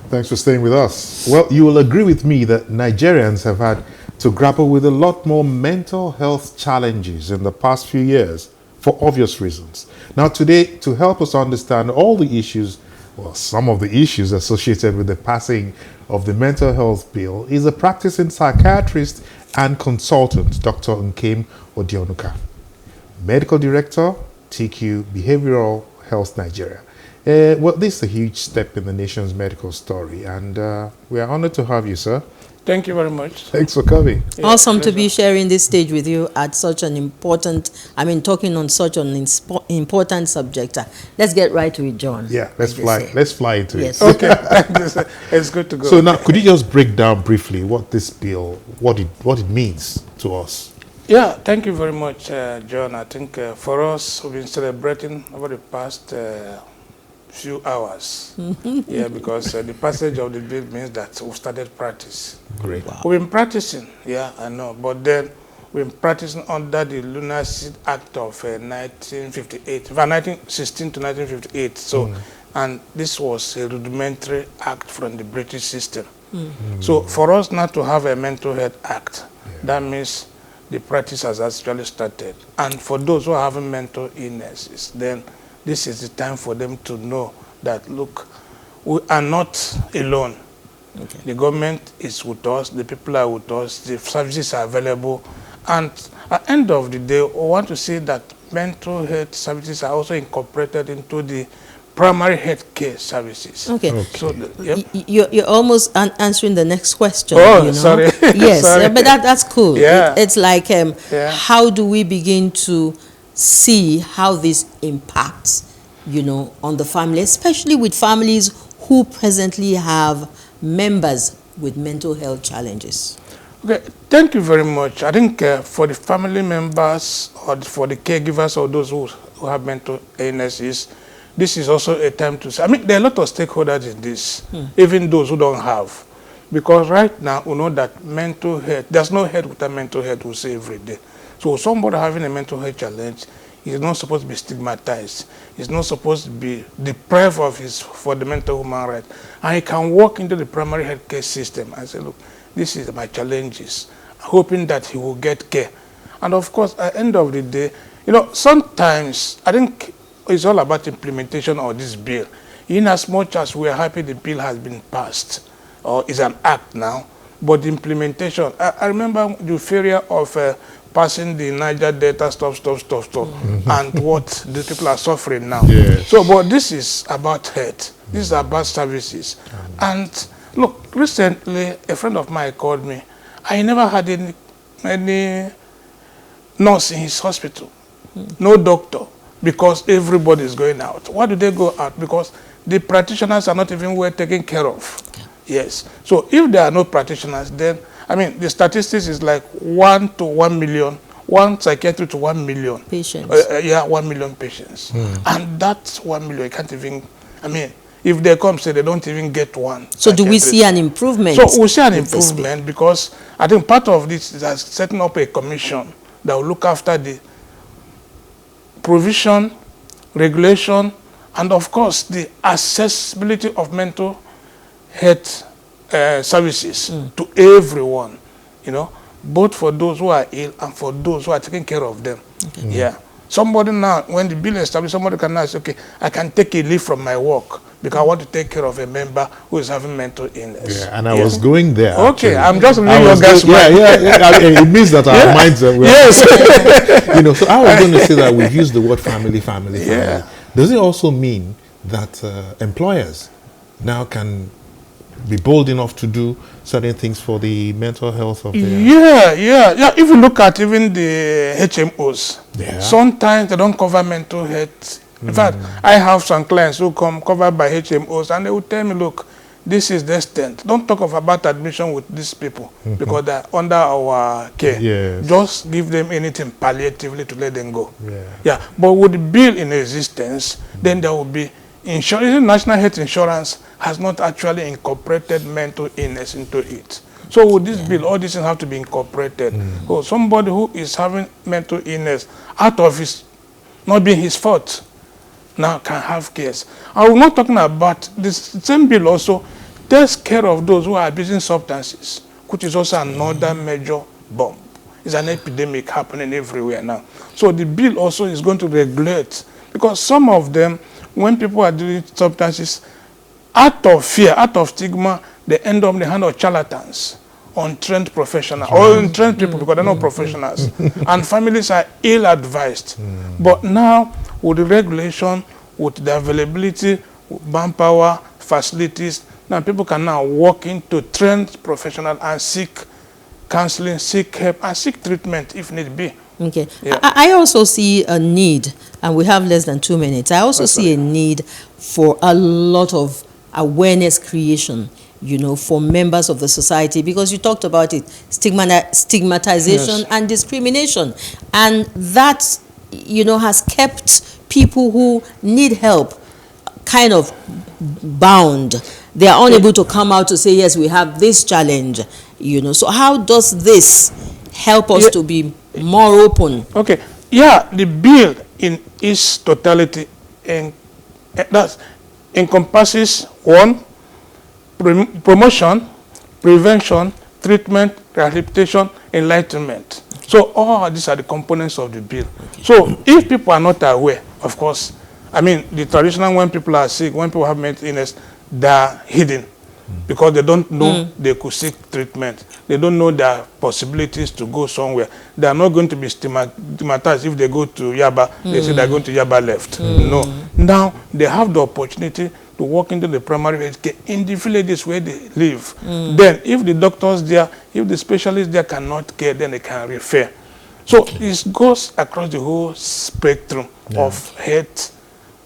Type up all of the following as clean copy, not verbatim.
Thanks for staying with us. Well, you will agree with me that Nigerians have had to grapple with a lot more mental health challenges in the past few years for obvious reasons. Now, today, to help us understand all the issues, well, some of the issues associated with the passing of the mental health bill is a practicing psychiatrist and consultant, Dr. Nkem Ndionuka, Medical Director, Tranquil Behavioural Health, Nigeria. Well, this is a huge step in the nation's medical story, and we are honored to have you, sir. Thank you very much. Thanks for coming. Yeah, awesome to be sharing this stage with you at such an important, talking on such an important subject. Let's get right to it, John. Yeah, let's fly. Let's fly into it. Okay, it's good to go. So now, could you just break down briefly what this bill, what it means to us? Yeah, thank you very much, John. I think for us, we've been celebrating over the past few hours. Yeah, because the passage of the bill means that we've started practice. Great. Wow. We've been practicing, yeah, I know, but then we've been practicing under the Lunacy Act of 1958, 1916 to 1958. So, and this was a rudimentary act from the British system. So for us not to have a mental health act, that means the practice has actually started. And for those who are having mental illnesses, then this is the time for them to know that, look, we are not alone. Okay. The government is with us, the people are with us, the services are available. And at the end of the day, we want to see that mental health services are also incorporated into the primary health care services. Okay. So you're almost answering the next question. Oh, sorry. Yes, sorry. But that's cool. Yeah. It's like, how do we begin to see how this impacts, on the family, especially with families who presently have members with mental health challenges? Okay, thank you very much. I think for the family members or for the caregivers or those who have mental illnesses, this is also a time to say, there are a lot of stakeholders in this, even those who don't have. Because right now, we know that mental health, there's no health without mental health, we say every day. So somebody having a mental health challenge is not supposed to be stigmatized. He's not supposed to be deprived of his fundamental human right. And he can walk into the primary health care system and say, look, this is my challenges, hoping that he will get care. And of course, at the end of the day, sometimes I think it's all about implementation of this bill. In as much as we are happy the bill has been passed, or is an act now, but the implementation, I remember the failure of passing the Niger Delta stop, and what the people are suffering now. Yes. So, but this is about health. This is about services. And look, recently, a friend of mine called me. I never had any nurse in his hospital, no doctor, because everybody is going out. Why do they go out? Because the practitioners are not even well taken care of. Yes. So if there are no practitioners, then, the statistics is like 1 to 1 million, one psychiatrist to 1 million. Patients. 1 million patients. And that's 1 million, you can't even, if they come, say they don't even get one. So do we see an improvement? So we see an improvement because I think part of this is setting up a commission that will look after the provision, regulation, and of course the accessibility of mental health services to everyone, both for those who are ill and for those who are taking care of them. Okay. Yeah. Somebody now, when the bill is established, somebody can now say, okay, I can take a leave from my work because I want to take care of a member who is having mental illness. Yeah, and I was going there. Okay, actually. I'm just reading your guys' mind. Yeah. It means that our minds are yes. So I was going to say that we've used the word family. Yeah. Does it also mean that employers now can be bold enough to do certain things for the mental health of their... Yeah. If you look at even the HMOs, sometimes they don't cover mental health. In fact, I have some clients who come covered by HMOs and they will tell me, look, this is the extent. Don't talk about admission with these people because they're under our care. Yes. Just give them anything palliatively to let them go. Yeah. But with the bill in existence, then there will be insurance. National Health Insurance has not actually incorporated mental illness into it. So with this bill, all these things have to be incorporated. So somebody who is having mental illness out of his, not being his fault, now can have cares. I'm not talking about this same bill also takes care of those who are abusing substances, which is also another major bomb. It's an epidemic happening everywhere now. So the bill also is going to regulate, because some of them, when people are doing substances, out of fear, out of stigma, they end up in the hand of charlatans, untrained professionals, or untrained people, because they're not professionals. And families are ill-advised. But now, with the regulation, with the availability, with manpower, facilities, now people can now walk into trained professionals and seek counseling, seek help, and seek treatment if need be. Okay. Yeah. I also see a need, and we have less than 2 minutes. I also see a need for a lot of awareness creation, for members of the society, because you talked about it, stigmatization and discrimination. And that, has kept people who need help kind of bound. They are unable to come out to say, yes, we have this challenge, So how does this help us to be more open? Okay. Yeah, the bill in its totality encompasses 1, promotion, prevention, treatment, rehabilitation, enlightenment. So all these are the components of the bill. So if people are not aware, of course, I mean, the traditional, when people are sick, when people have mental illness, they are hidden because they don't know they could seek treatment. They don't know their possibilities to go somewhere. They are not going to be stigmatized if they go to Yaba. They say they're going to Yaba left. No. Now, they have the opportunity to walk into the primary health care in the villages where they live. Then, if the doctors there, if the specialists there cannot care, then they can refer. So, it goes across the whole spectrum of health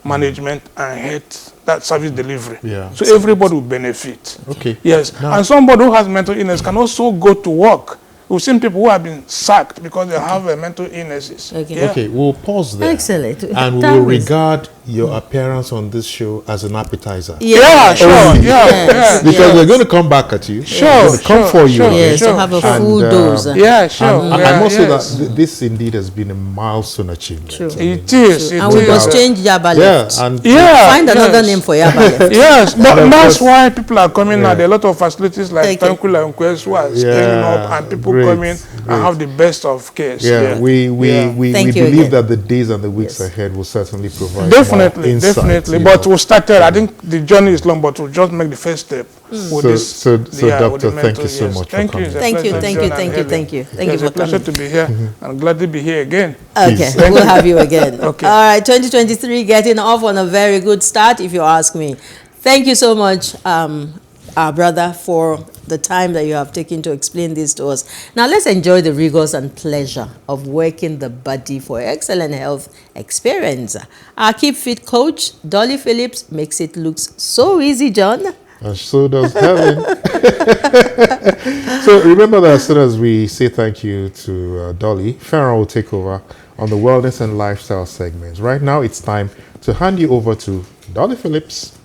management and health, that service delivery. So everybody will benefit. Yes. Now, and somebody who has mental illness can also go to work. We've seen people who have been sacked because they have mental illnesses. Okay, we'll pause there. Excellent. And we will regard your appearance on this show as an appetizer. Yeah, sure. Because we're going to come back at you. We're going to come for you. Yes, to have a full dose. Yeah, sure. I must say that this indeed has been a milestone achievement. True. It is. And we must change Yaba left. Find another name for Yaba left. Yes, but that's why people are coming now. There are a lot of facilities like Tranquil Behavioural Health who are scaling up, and people come in and have the best of care. We believe that the days and the weeks ahead will certainly provide definitely. But we started, So, I think the journey is long, but we'll just make the first step. So Doctor, thank you so much for coming. Thank you. It's a pleasure to be here. I'm glad to be here again. Okay, we'll have you again. Okay. All right, 2023 getting off on a very good start, if you ask me. Thank you so much, our brother, for the time that you have taken to explain this to us. Now let's enjoy the rigors and pleasure of working the body for excellent health experience. Our Keep Fit coach, Dolly Phillips, makes it look so easy, John. And so does Helen. So remember that as soon as we say thank you to Dolly, Farron will take over on the wellness and lifestyle segments. Right now, it's time to hand you over to Dolly Phillips.